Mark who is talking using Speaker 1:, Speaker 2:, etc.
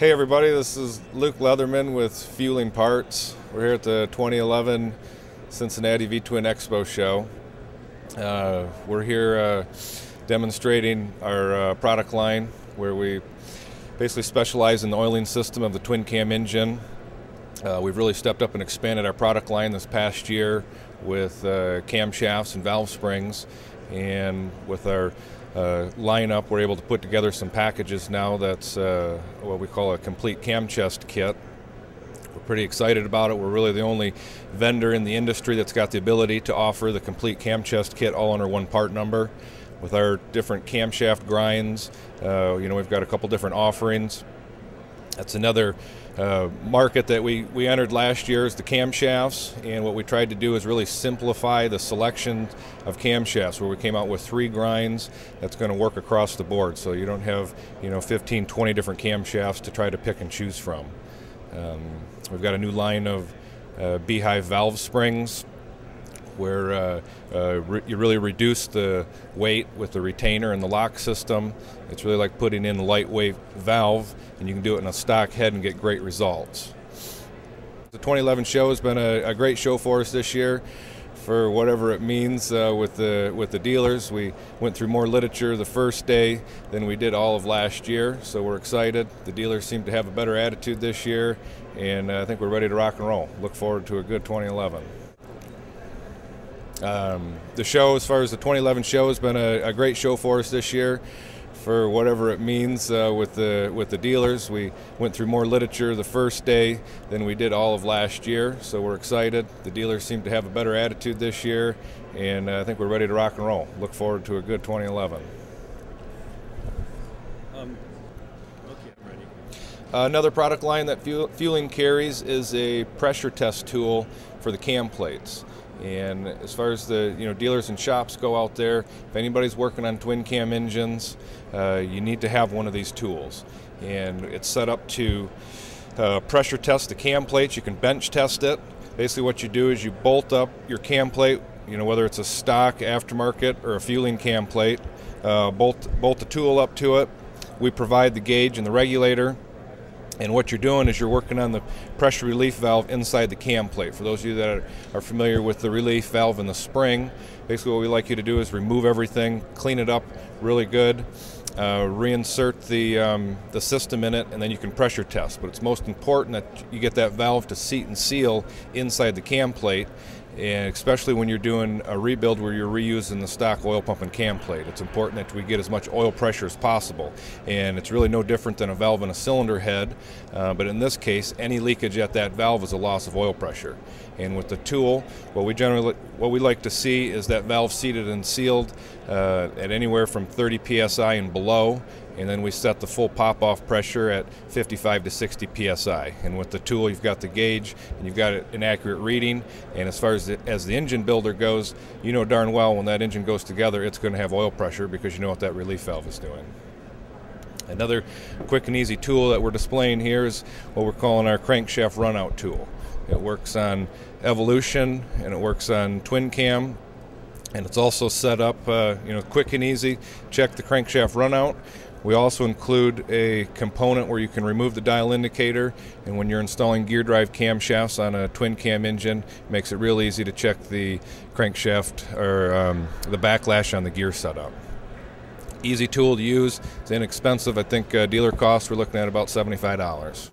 Speaker 1: Hey everybody, this is Luke Leatherman with Feuling Parts. We're here at the 2011 Cincinnati V-Twin Expo show. We're here demonstrating our product line where we basically specialize in the oiling system of the twin cam engine. We've really stepped up and expanded our product line this past year with camshafts and valve springs, and with our lineup we're able to put together some packages now that's what we call a complete cam chest kit. We're pretty excited about it. We're really the only vendor in the industry that's got the ability to offer the complete cam chest kit all under one part number. With our different camshaft grinds, we've got a couple different offerings. That's another market that we entered last year, is the camshafts, and what we tried to do is really simplify the selection of camshafts, where we came out with 3 grinds that's going to work across the board, so you don't have 15, 20 different camshafts to try to pick and choose from. We've got a new line of beehive valve springs, where you really reduce the weight with the retainer and the lock system. It's really like putting in a lightweight valve, and you can do it in a stock head and get great results. The 2011 show has been a great show for us this year, for whatever it means with the dealers. We went through more literature the first day than we did all of last year, so we're excited. The dealers seem to have a better attitude this year, and I think we're ready to rock and roll. Look forward to a good 2011. The show, as far as the 2011 show, has been a great show for us this year, for whatever it means with the dealers. We went through more literature the first day than we did all of last year, so we're excited. The dealers seem to have a better attitude this year, and I think we're ready to rock and roll. Look forward to a good 2011.
Speaker 2: Okay, I'm ready.
Speaker 1: Another product line that Feuling carries is a pressure test tool for the cam plates. And as far as the dealers and shops go out there, if anybody's working on twin cam engines, you need to have one of these tools. And it's set up to pressure test the cam plates. You can bench test it. Basically what you do is you bolt up your cam plate, whether it's a stock, aftermarket, or a Feuling cam plate, bolt the tool up to it. We provide the gauge and the regulator. And what you're doing is you're working on the pressure relief valve inside the cam plate. For those of you that are familiar with the relief valve and the spring, basically what we like you to do is remove everything, clean it up really good, reinsert the system in it, and then you can pressure test. But it's most important that you get that valve to seat and seal inside the cam plate, and especially when you're doing a rebuild where you're reusing the stock oil pump and cam plate. It's important that we get as much oil pressure as possible, and it's really no different than a valve in a cylinder head, but in this case any leakage at that valve is a loss of oil pressure. And with the tool, what we like to see is that valve seated and sealed at anywhere from 30 psi and below, and then we set the full pop-off pressure at 55 to 60 psi. And with the tool, you've got the gauge and you've got an accurate reading. And as far as the engine builder goes, you know darn well when that engine goes together, it's going to have oil pressure, because you know what that relief valve is doing. Another quick and easy tool that we're displaying here is what we're calling our crankshaft runout tool. It works on Evolution and it works on twin cam, and it's also set up quick and easy. Check the crankshaft runout. We also include a component where you can remove the dial indicator, and when you're installing gear drive camshafts on a twin cam engine, it makes it real easy to check the crankshaft or the backlash on the gear setup. Easy tool to use. It's inexpensive. I think dealer costs we're looking at about $75.